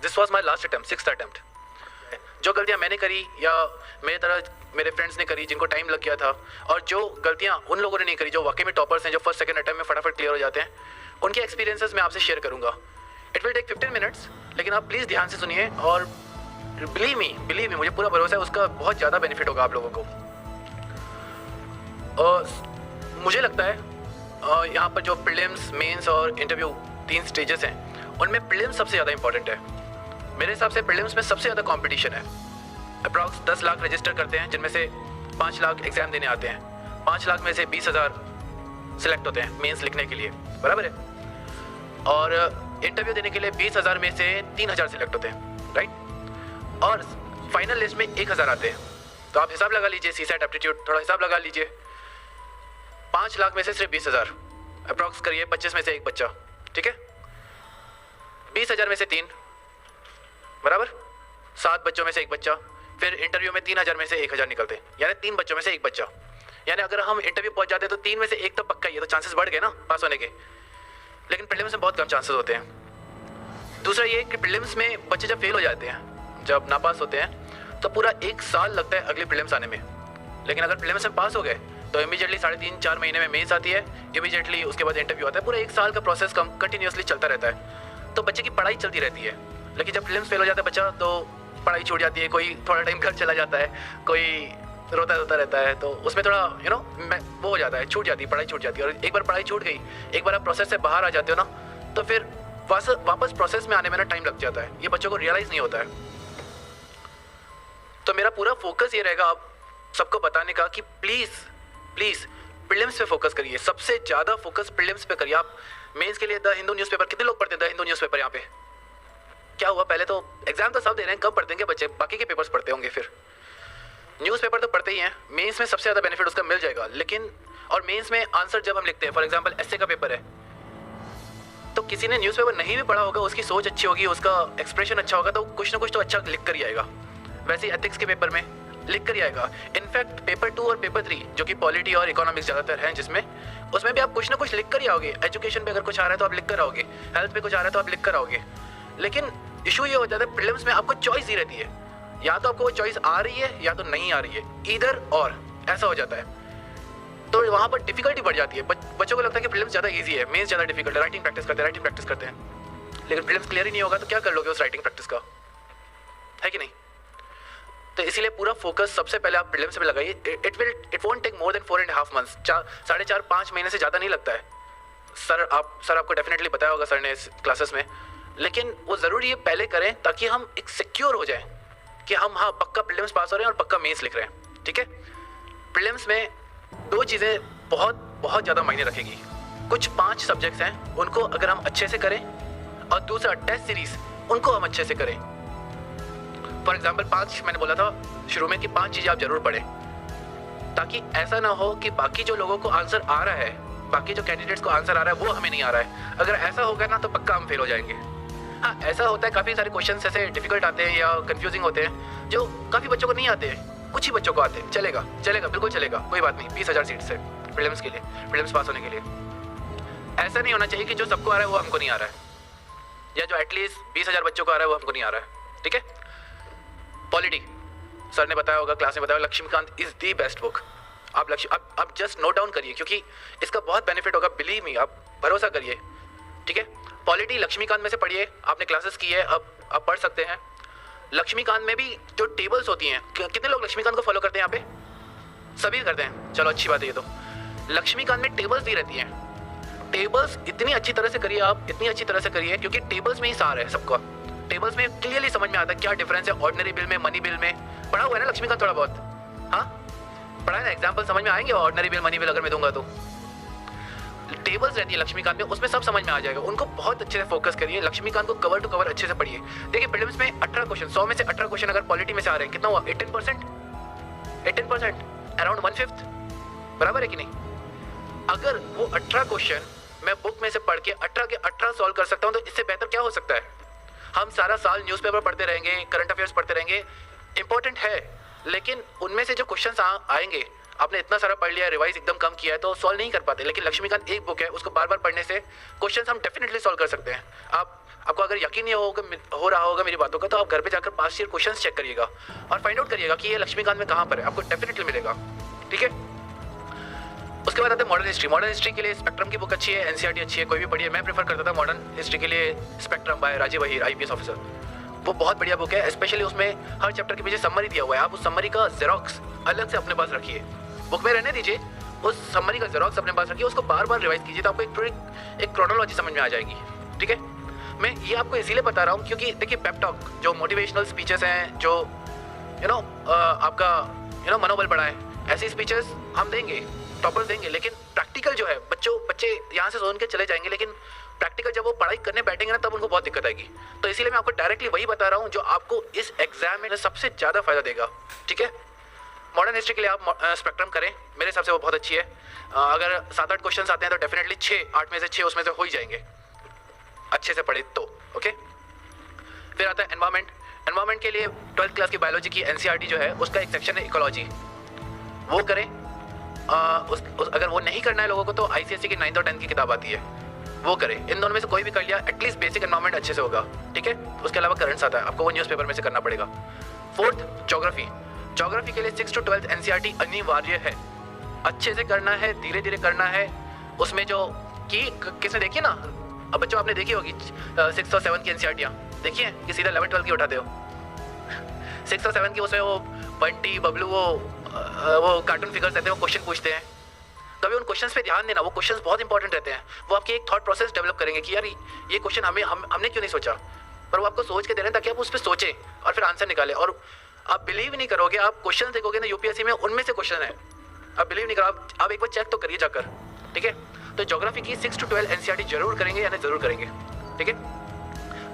This was my last attempt, 6th attempt. जो गलतियाँ मैंने करी या मेरे तरह मेरे फ्रेंड्स ने करी जिनको टाइम लग गया था, और जो गलतियाँ उन लोगों ने नहीं करी जो वाकई में टॉपर्स हैं, जो फर्स्ट सेकंड अटैम्प्ट में फटाफट क्लियर हो जाते हैं, उनके एक्सपीरियंसेस मैं आपसे शेयर करूँगा। इट विल टेक 15 मिनट्स, लेकिन आप प्लीज़ ध्यान से सुनिए और बिलीव मी, मुझे पूरा भरोसा है उसका बहुत ज़्यादा बेनिफिट होगा आप लोगों को। मुझे लगता है यहाँ पर जो प्रीलिम्स, मेंस और इंटरव्यू 3 स्टेजेस हैं, उनमें प्रीलिम्स सबसे ज़्यादा इंपॉर्टेंट है। मेरे हिसाब से प्रीलिम्स में सबसे ज़्यादा कंपटीशन है। अप्रॉक्स 10 लाख रजिस्टर करते हैं, जिनमें से 5 लाख एग्ज़ाम देने आते हैं। 5 लाख में से 20,000 सिलेक्ट होते हैं मेंस लिखने के लिए, बराबर है। और इंटरव्यू देने के लिए 20,000 में से 3,000 सिलेक्ट होते हैं, राइट। और फाइनल लिस्ट में 1,000 आते हैं। तो आप हिसाब लगा लीजिए, सीसेट एप्टीट्यूड थोड़ा हिसाब लगा लीजिए। 5 लाख में से सिर्फ 20,000, अप्रॉक्स करिए 25 में से एक बच्चा, ठीक है। 20,000 में से 3, बराबर 7 बच्चों में से एक बच्चा। फिर इंटरव्यू में 3,000 में से 1,000 निकलते हैं, यानी 3 बच्चों में से एक बच्चा। यानी अगर हम इंटरव्यू पहुंच जाते हैं तो 3 में से एक तो पक्का ही है, तो चांसेस बढ़ गए ना पास होने के। लेकिन प्रीलिम्स में बहुत कम चांसेस होते हैं। दूसरा ये कि प्रीलिम्स में बच्चे जब फेल हो जाते हैं, जब नापास होते हैं, तो पूरा 1 साल लगता है अगली प्रीलिम्स आने में। लेकिन अगर प्रीलिम्स में पास हो गए तो इमीडिएटली 3.5-4 महीने में मेंस आती है, इमीडिएटली उसके बाद इंटरव्यू आता है। पूरा 1 साल का प्रोसेस कंटिन्यूसली चलता रहता है, तो बच्चे की पढ़ाई चलती रहती है। लेकिन जब प्रीलिम्स फेल हो जाता है बच्चा, तो पढ़ाई छूट जाती है। कोई थोड़ा टाइम घर चला जाता है, कोई रोता रहता है, तो उसमें थोड़ा वो हो जाता है, छूट जाती है, पढ़ाई छूट जाती है। और एक बार पढ़ाई छूट गई, एक बार आप प्रोसेस से बाहर आ जाते हो ना, तो फिर वापस प्रोसेस में आने में ना टाइम लग जाता है। ये बच्चों को रियलाइज़ नहीं होता है। तो मेरा पूरा फोकस ये रहेगा आप सबको बताने का कि प्लीज़ प्रीलिम्स पे फोकस करिए। सबसे ज़्यादा फोकस प्रीलिम्स पे करिए। आप मेंस के लिए द हिंदू न्यूज़पेपर, कितने लोग पढ़ते हैं द हिंदू न्यूज़पेपर? यहाँ पे क्या हुआ, पहले तो एग्जाम तो सब दे रहे हैं, कब पढ़ते हैं बच्चे? बाकी के पेपर्स पढ़ते होंगे। फिर न्यूज़पेपर तो पढ़ते ही हैं। मेंस में सबसे ज़्यादा बेनिफिट उसका मिल जाएगा। लेकिन और मेंस में आंसर जब हम लिखते हैं, फॉर एग्जांपल एस्से का पेपर है, तो किसी ने न्यूज़पेपर नहीं भी पढ़ा होगा, उसकी सोच अच्छी होगी, उसका एक्सप्रेशन अच्छा होगा, तो कुछ ना कुछ तो अच्छा लिख कर ही आएगा। वैसे ही एथिक्स के पेपर में लिख कर ही आएगा। इनफैक्ट पेपर 2 और पेपर 3 जो कि पॉलिटी और इकोनॉमिक्स ज़्यादातर हैं, उसमें भी आप कुछ ना कुछ लिख कर ही आओगे। एजुकेशन पे अगर कुछ आ रहा है तो आप लिख कर आओगे, हेल्थ पे कुछ आ रहा है तो आप लिख कर आओगे। लेकिन इशू ये हो जाता है प्रीलिम्स में आपको चॉइस दी रहती है, या तो आपको वो चॉइस आ रही है या तो नहीं आ रही है, ईदर और ऐसा हो जाता है। तो वहाँ पर डिफिकल्टी बढ़ जाती है। बच्चों को लगता है कि प्रीलिम्स ज़्यादा इजी है, मेंस ज़्यादा डिफिकल्ट है। राइटिंग प्रैक्टिस करते हैं, लेकिन प्रीलिम्स क्लियर ही नहीं होगा तो क्या कर लोगे उस राइटिंग प्रैक्टिस का, है कि नहीं? तो इसीलिए पूरा फोकस सबसे पहले आप प्रीलिम्स पे लगाइए। It won't take more than 4.5 months, 4.5 महीने से ज़्यादा नहीं लगता है। सर आपको डेफिनेटली बताया होगा सर ने इस क्लासेस में। लेकिन वो ज़रूरी है पहले करें, ताकि हम एक सिक्योर हो जाए कि हम हाँ पक्का प्रीलिम्स पास हो रहे हैं और पक्का मेंस लिख रहे हैं, ठीक है। प्रीलिम्स में 2 चीज़ें बहुत ज़्यादा मायने रखेगी। कुछ 5 सब्जेक्ट्स हैं, उनको अगर हम अच्छे से करें, और दूसरा टेस्ट सीरीज उनको हम अच्छे से करें। फॉर एग्जाम्पल 5 मैंने बोला था शुरू में कि 5 चीज़ें आप जरूर पढ़ें, ताकि ऐसा ना हो कि बाकी जो लोगों को आंसर आ रहा है, बाकी जो कैंडिडेट्स को आंसर आ रहा है वो हमें नहीं आ रहा है। अगर ऐसा होगा ना तो पक्का हम फेल हो जाएंगे। हाँ, ऐसा होता है, काफ़ी सारे क्वेश्चन ऐसे डिफिकल्ट आते हैं या कंफ्यूजिंग होते हैं जो काफ़ी बच्चों को नहीं आते हैं, कुछ ही बच्चों को आते हैं। चलेगा बिल्कुल चलेगा, कोई बात नहीं। 20,000 सीट्स है प्रीलिम्स के लिए, प्रीलिम्स पास होने के लिए। ऐसा नहीं होना चाहिए कि जो सबको आ रहा है वो हमको नहीं आ रहा है, या जो एटलीस्ट 20,000 बच्चों को आ रहा है वो हमको नहीं आ रहा है, ठीक है। पॉलिटी सर ने बताया होगा, क्लास में बताया, Laxmikant is the best book. आप जस्ट नोट डाउन करिए, क्योंकि इसका बहुत बेनिफिट होगा, बिलीव मी, आप भरोसा करिए, ठीक है। पॉलिटी लक्ष्मीकांत में से पढ़िए, आपने क्लासेस की है, अब आप पढ़ सकते हैं। लक्ष्मीकांत में भी जो टेबल्स होती हैं, कितने लोग लक्ष्मीकांत को फॉलो करते हैं यहाँ पे? सभी करते हैं, चलो अच्छी बात है। ये तो लक्ष्मीकांत में टेबल्स दी रहती हैं। टेबल्स इतनी अच्छी तरह से करिए आप, इतनी अच्छी तरह से करिए, क्योंकि टेबल्स में ही सार है सबका। टेबल्स में क्लियरली समझ में आता है क्या डिफरेंस है ऑर्डिनरी बिल में, मनी बिल में। पढ़ा हुआ है ना लक्ष्मीकांत थोड़ा बहुत? हाँ पढ़ा है ना, एग्जाम्पल समझ में आएंगे ऑर्डिनरी बिल, मनी बिल अगर मैं दूंगा तो। टेबल्स रहती है लक्ष्मीकांत में, उसमें सब समझ में आ जाएगा। उनको बहुत अच्छे से फोकस करिए, लक्ष्मीकांत को कवर टू कवर अच्छे से पढ़िए। देखिए प्रीलिम्स में 18 क्वेश्चन, 100 में से 18 क्वेश्चन अगर पॉलिटी में से आ रहे हैं, कितना हुआ? 18%, अराउंड 1/5, बराबर है कि नहीं? अगर वो 18 क्वेश्चन मैं बुक में से पढ़ के 18 के 18 सॉल्व कर सकता हूँ, तो इससे बेहतर क्या हो सकता है? हम सारा साल न्यूज़पेपर पढ़ते रहेंगे, करंट अफेयर्स पढ़ते रहेंगे, इंपॉर्टेंट है, लेकिन उनमें से जो क्वेश्चंस आएंगे, आपने इतना सारा पढ़ लिया, रिवाइज एकदम कम किया है, तो सॉल्व नहीं कर पाते। लेकिन लक्ष्मीकांत एक बुक है, उसको बार बार पढ़ने से क्वेश्चंस हम डेफिनेटली सॉल्व कर सकते हैं। आप आपको अगर यकीन नहीं हो रहा होगा मेरी बातों का, तो आप घर पे जाकर पास्ट ईयर क्वेश्चंस चेक करिएगा और फाइंड आउट करिएगा कि ये लक्ष्मीकांत में कहाँ पर है, आपको डेफिनेटली मिलेगा। ठीक है, उसके बाद आते हैं मॉडर्न हिस्ट्री। मॉडर्न हिस्ट्री के लिए स्पेक्ट्रम की बुक अच्छी है, एनसीईआरटी अच्छी है, कोई भी पढ़िए। मैं प्रेफर करता था मॉडर्न हिस्ट्री के लिए Spectrum by Rajiv Ahir, IPS officer. वो बहुत बढ़िया बुक है, स्पेशली उसमें हर चैप्टर के पीछे समरी दिया हुआ है। आप उस समरी का जेरोक्स अलग से अपने पास रखिए, बुक में रहने दीजिए, उस समरी का जेरोक्स अपने पास रखिए, उसको बार बार रिवाइज कीजिए, तो आपको एक क्रोनोलॉजी समझ में आ जाएगी। ठीक है, मैं ये आपको इसीलिए बता रहा हूँ क्योंकि देखिए पेप टॉक जो मोटिवेशनल स्पीचेस हैं, जो आपका मनोबल बढ़ाए, ऐसी स्पीचेस हम देंगे, टॉपर्स देंगे, लेकिन प्रैक्टिकल जो है बच्चे यहाँ से सुन के चले जाएंगे, लेकिन प्रैक्टिकल जब वो पढ़ाई करने बैठेंगे ना तब उनको बहुत दिक्कत आएगी। तो इसीलिए मैं आपको डायरेक्टली वही बता रहा हूँ जो आपको इस एग्जाम में सबसे ज़्यादा फायदा देगा। ठीक है, मॉडर्न हिस्ट्री के लिए आप स्पेक्ट्रम करें, मेरे हिसाब से वो बहुत अच्छी है। अगर 7-8 क्वेश्चन आते हैं तो डेफिनेटली 8 में से 6 उसमें से हो ही जाएंगे अच्छे से पढ़े तो। ओके, फिर आता है एनवायरमेंट। एनवायरमेंट के लिए 12th क्लास की बायोलॉजी की एनसीईआरटी जो है उसका एक सेक्शन है इकोलॉजी, वो करें। अगर वो नहीं करना है लोगों को तो आईसीएसई की 9th और 10th की किताब आती है, वो करें। इन दोनों में से कोई भी कर लिया एटलीस्ट बेसिक एनवायरमेंट अच्छे से होगा। ठीक है, उसके अलावा करंट्स आता है, आपको वो न्यूज़पेपर में से करना पड़ेगा। 4th geography. ज्योग्राफी के लिए 6th to 12th एनसीईआरटी अनिवार्य है, अच्छे से करना है, धीरे धीरे करना है। उसमें जो की किसने देखी ना, अब बच्चों आपने देखी होगी 6th और 7th की एनसीईआरटियाँ देखिए कि सीधा 11th 12th की उठाते हो। 6th और 7th की उसमें वो बंटी बबलू वो कार्टून फिगर्स रहते हैं, वो क्वेश्चन पूछते हैं। कभी उन क्वेश्चंस पे ध्यान देना, वो क्वेश्चंस बहुत इंपॉर्टेंट रहते हैं, वो आपकी एक थॉट प्रोसेस डेवलप करेंगे कि यार ये क्वेश्चन हमने क्यों नहीं सोचा, पर वो आपको सोच के दे रहे हैं ताकि आप उस पर सोचें और फिर आंसर निकालें। और आप बिलीव नहीं करोगे, आप क्वेश्चन देखोगे ना यूपीएससी में, उनमें से क्वेश्चन है, आप बिलीव नहीं करो, आप एक बार चेक तो करिए जाकर। ठीक है, तो ज्योग्राफी की 6 to 12 एनसीईआरटी जरूर करेंगे, यानी जरूर करेंगे। ठीक है,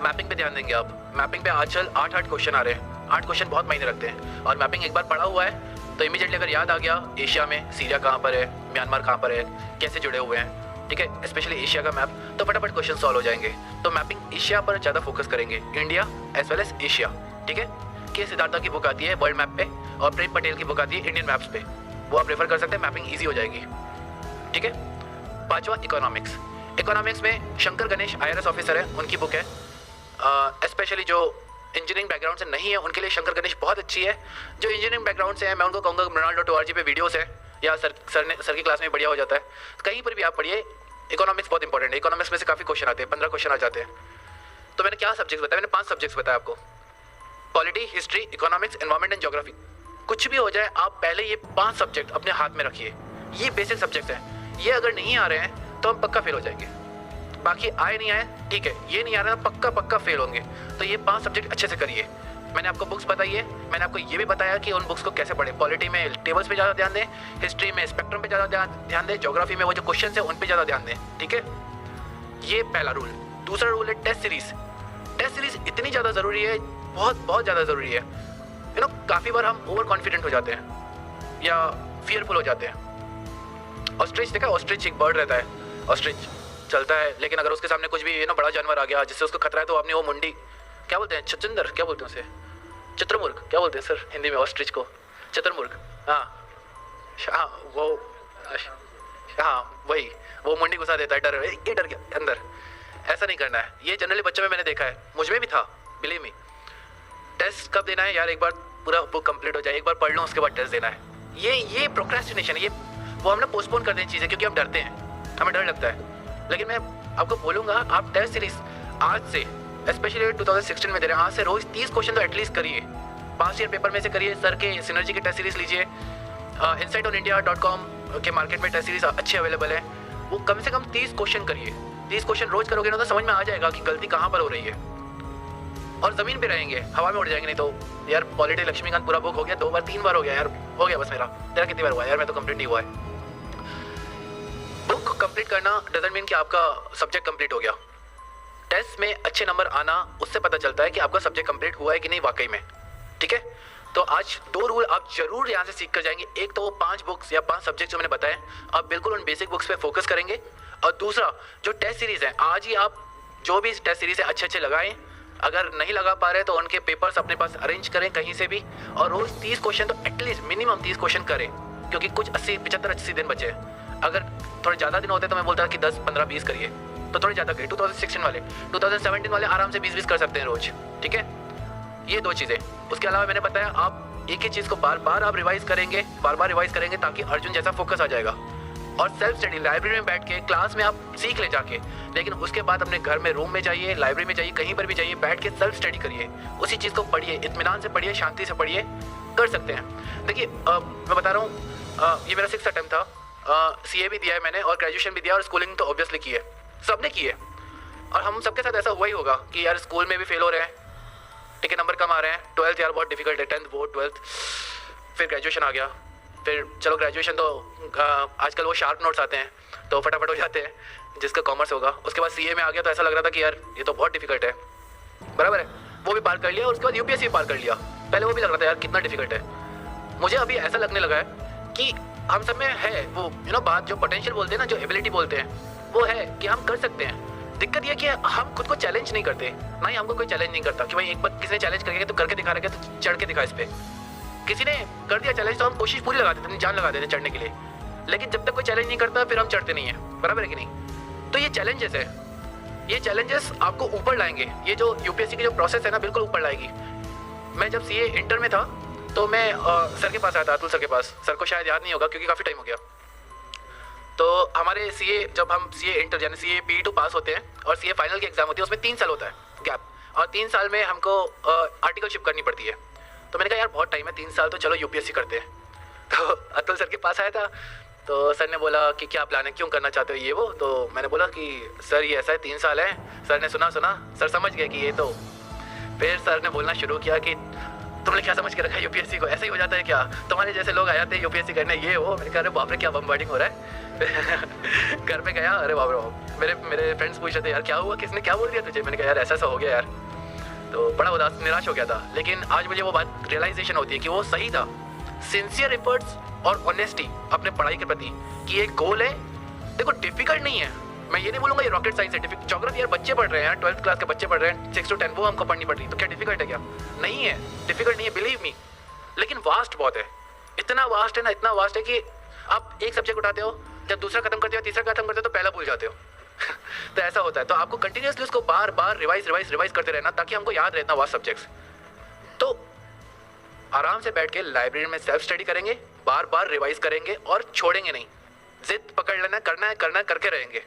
मैपिंग पे ध्यान देंगे आप। मैपिंग पे आजकल 8 क्वेश्चन आ रहे हैं, 8 क्वेश्चन बहुत मायने रखते हैं, और मैपिंग एक बार पढ़ा हुआ है तो इमीडिएटली अगर याद आ गया एशिया में सीरिया कहाँ पर है, म्यांमार कहाँ पर है, कैसे जुड़े हुए हैं, ठीक है, स्पेशली एशिया का मैप, तो फटाफट क्वेश्चन सॉल्व हो जाएंगे। तो मैपिंग एशिया पर ज़्यादा फोकस करेंगे, India as well as Asia. ठीक है, के सिद्धार्था की बुक आती है वर्ल्ड मैप पे, और प्रेम पटेल की बुक आती है इंडियन मैप्स पे, वो आप रेफर कर सकते हैं, मैपिंग ईजी हो जाएगी। ठीक है, 5वां इकोनॉमिक्स। इकोनॉमिक्स में शंकर गणेश IRS ऑफिसर है, उनकी बुक है। स्पेशली जो इंजीनियरिंग बैकग्राउंड से नहीं है उनके लिए शंकर गणेश बहुत अच्छी है। जो इंजीनियरिंग बैकग्राउंड से है मैं उनको कहूँगा mrinal.org पे वीडियोस है, या सर की क्लास में बढ़िया हो जाता है, कहीं पर भी आप पढ़िए। इकोनॉमिक्स बहुत इंपॉर्टेंट है, इकोनॉमिक्स में से काफ़ी क्वेश्चन आते हैं, 15 क्वेश्चन आ जाते हैं। तो मैंने क्या सब्जेक्ट्स बताया, मैंने 5 सब्जेक्ट्स बताया आपको, polity, history, economics, environment and geography. कुछ भी हो जाए आप पहले ये 5 सब्जेक्ट अपने हाथ में रखिए, ये बेसिक सब्जेक्ट्स हैं। ये अगर नहीं आ रहे हैं तो हम पक्का फेल हो जाएंगे, बाकी आए नहीं आए ठीक है, ये नहीं आ रहा है पक्का फेल होंगे। तो ये 5 सब्जेक्ट अच्छे से करिए। मैंने आपको बुक्स बताई है, मैंने आपको ये भी बताया कि उन बुक्स को कैसे पढ़ें। पॉलिटी में टेबल्स पे ज़्यादा ध्यान दें, हिस्ट्री में स्पेक्ट्रम पे ज़्यादा ध्यान दें, ज्योग्राफी में वो जो क्वेश्चन है उन पे ज़्यादा ध्यान दें। ठीक है, ये पहला रूल। दूसरा रूल है टेस्ट सीरीज। टेस्ट सीरीज इतनी ज़्यादा ज़रूरी है, बहुत ज़्यादा ज़रूरी है। काफ़ी बार हम ओवर कॉन्फिडेंट हो जाते हैं या फियरफुल हो जाते हैं। ऑस्ट्रिच देखा, ऑस्ट्रिच एक बर्ड रहता है, ऑस्ट्रिच चलता है, लेकिन अगर उसके सामने कुछ भी बड़ा जानवर आ गया जिससे उसको खतरा है तो अपनी वो मुंडी, क्या बोलते हैं, छचंदर, क्या बोलते हैं उसे, चित्रमुर्ग, क्या बोलते हैं सर हिंदी में ऑस्ट्रिच को, चित्रमुर्ग, हाँ वही, वो मुंडी घुसा देता है, डर गया अंदर। ऐसा नहीं करना है, ये जनरली बच्चों में मैंने देखा है, मुझ में भी था, बिलीव मी। टेस्ट कब देना है यार, एक बार पूरा बुक कंप्लीट हो जाए, एक बार पढ़ लो उसके बाद टेस्ट देना है। ये प्रोक्रेस्टिनेशन है, ये वो हम ना पोस्टपोन कर दें चीज़ें क्योंकि हम डरते हैं, हमें डर लगता है। लेकिन मैं आपको बोलूँगा आप टेस्ट सीरीज आज से, स्पेशली 2016 में दे रहे हैं, आज से रोज़ 30 क्वेश्चन तो एटलीस्ट करिए, पास्ट ईयर पेपर में से करिए। सर के सिनर्जी की टेस्ट सीरीज लीजिए, insightonindia.com के मार्केट में टेस्ट सीरीज अच्छी अवेलेबल है, वो कम से कम 30 क्वेश्चन करिए। 30 क्वेश्चन रोज करोगे ना तो समझ में आ जाएगा कि गलती कहाँ पर हो रही है, और ज़मीन पे रहेंगे, हवा में उड़ जाएंगे नहीं तो। यार पॉलिटी लक्ष्मीकांत पूरा बुक हो गया, 2 बार 3 बार हो गया यार, हो गया बस मेरा। तेरा कितनी बार हुआ यार, मैं तो कंप्लीट नहीं हुआ है। बुक कंप्लीट करना डजंट मीन कि आपका सब्जेक्ट कंप्लीट हो गया। टेस्ट में अच्छे नंबर आना उससे पता चलता है कि आपका सब्जेक्ट कंप्लीट हुआ है कि नहीं वाकई में। ठीक है, तो आज 2 रूल आप जरूर यहाँ से सीख कर जाएंगे। एक तो वो 5 बुक्स या 5 सब्जेक्ट जो मैंने बताए, आप बिल्कुल उन बेसिक बुक्स पे फोकस करेंगे। और दूसरा जो टेस्ट सीरीज है, आज ही आप जो भी टेस्ट सीरीज है अच्छे लगाएं। अगर नहीं लगा पा रहे तो उनके पेपर्स अपने पास अरेंज करें कहीं से भी, और रोज 30 क्वेश्चन तो एटलीस्ट मिनिमम 30 क्वेश्चन करें, क्योंकि कुछ 75-80 दिन बचे हैं। अगर थोड़े ज़्यादा दिन होते तो मैं बोलता कि 10, 15, 20 करिए, तो थोड़े ज़्यादा गए 2016 वाले, 2017 वाले आराम से 20-20 कर सकते हैं रोज, ठीक है। ये 2 चीज़ें। उसके अलावा मैंने बताया आप एक ही चीज़ को बार बार आप रिवाइज करेंगे, बार बार रिवाइज करेंगे ताकि अर्जुन जैसा फोकस आ जाएगा। और सेल्फ स्टडी लाइब्रेरी में बैठ के क्लास में आप सीख ले जाके, लेकिन उसके बाद अपने घर में रूम में जाइए, लाइब्रेरी में जाइए, कहीं पर भी जाइए, बैठ के सेल्फ स्टडी करिए, उसी चीज़ को पढ़िए, इत्मीनान से पढ़िए, शांति से पढ़िए, कर सकते हैं। देखिए मैं बता रहा हूँ ये मेरा 6th अटेम्प्ट था, CA भी दिया है मैंने और ग्रेजुएशन भी दिया और स्कूलिंग तो ऑब्वियसली की है, सबने की है। और हम सबके साथ ऐसा हुआ ही होगा कि यार स्कूल में भी फेल हो रहे हैं, ठीक है, नंबर कम आ रहे हैं, 12th यार बहुत डिफिकल्ट है, 10th बोर्ड 12th, फिर ग्रेजुएशन आ गया, फिर चलो ग्रेजुएशन तो आजकल वो शार्प नोट्स आते हैं तो फटाफट हो जाते हैं जिसका कॉमर्स होगा। उसके बाद CA में आ गया तो ऐसा लग रहा था कि यार ये तो बहुत डिफिकल्ट है, बराबर है, वो भी पार कर लिया और उसके बाद UPSC भी पार कर लिया। पहले वो भी लग रहा था यार कितना डिफिकल्ट है, मुझे अभी ऐसा लगने लगा है कि हम सब में है वो बात जो पोटेंशियल बोलते हैं ना, जो एबिलिटी बोलते हैं, वो है कि हम कर सकते हैं। दिक्कत ये कि हम खुद को चैलेंज नहीं करते, ना ही हमको कोई चैलेंज नहीं करता कि भाई एक बार किसी ने चैलेंज करके तो करके दिखा रहा है तो चढ़ के दिखा इस पर। किसी ने कर दिया चैलेंज तो हम कोशिश पूरी लगा देते, जान लगा देते चढ़ने के लिए, लेकिन जब तक कोई चैलेंज नहीं करता फिर हम चढ़ते नहीं है, बराबर है कि नहीं। तो ये चैलेंजेस है, ये चैलेंजेस आपको ऊपर लाएंगे, ये जो UPSC की जो प्रोसेस है ना बिल्कुल ऊपर लाएगी। मैं जब CA इंटर में था तो मैं सर के पास आया था, अतुल सर के पास, सर को शायद याद नहीं होगा क्योंकि काफ़ी टाइम हो गया। तो हमारे CA जब हम CA इंटर यानी CA PE2 पास होते हैं और CA फाइनल की एग्जाम होती है, उसमें 3 साल होता है गैप, और 3 साल में हमको आर्टिकलशिप करनी पड़ती है। तो मैंने कहा यार बहुत टाइम है, 3 साल, तो चलो UPSC करते हैं। तो अतुल सर के पास आया था तो सर ने बोला कि क्या प्लान है, क्यों करना चाहते हो ये वो। तो मैंने बोला कि सर ये ऐसा है, 3 साल है। सर ने सुना, सर समझ गए कि ये तो, फिर सर ने बोलना शुरू किया कि तुमने क्या समझ के रखा है UPSC को, ऐसे ही हो जाता है क्या, तुम्हारे जैसे लोग आ जाते हैं UPSC करने, ये वो। मैंने कहा अरे बाप रे क्या बम्बार्डिंग हो रहा है। घर पे गया, अरे बाप रे, मेरे फ्रेंड्स पूछ रहे थे यार क्या हुआ, किसने क्या बोल दिया तुझे। मैंने कहा यार ऐसा हो गया यार, तो बड़ा उदास निराश हो गया था। लेकिन आज मुझे वो बात रियलाइजेशन होती है कि वो सही था। सिंसियर एफर्ट्स और ऑनेस्टी अपने पढ़ाई के प्रति कि एक गोल है, देखो डिफिकल्ट नहीं है, मैं ये नहीं बोलूँगा ये रॉकेट साइंस है। ज्योग्राफी यार बच्चे पढ़ रहे हैं यार, 12th क्लास के बच्चे पढ़ रहे हैं, 6 to 10 वो हमको पढ़नी पड़ रही, तो क्या डिफिकल्ट है क्या? नहीं है, डिफिकल्ट नहीं है, बिलीव मी। लेकिन वास्ट बहुत है, इतना वास्ट है ना, इतना वास्ट है कि आप एक सब्जेक्ट उठाते हो, जब दूसरा खत्म करते हो, तीसरा खत्म करते हो तो पहला भूल जाते हो। तो ऐसा होता है। तो आपको कंटिन्यूसली उसको बार बार रिवाइज करते रहना ताकि हमको याद रहना वास्ट सब्जेक्ट्स। तो आराम से बैठ के लाइब्रेरी में सेल्फ स्टडी करेंगे, बार बार रिवाइज करेंगे और छोड़ेंगे नहीं, जिद पकड़ लेना, करना है करके रहेंगे।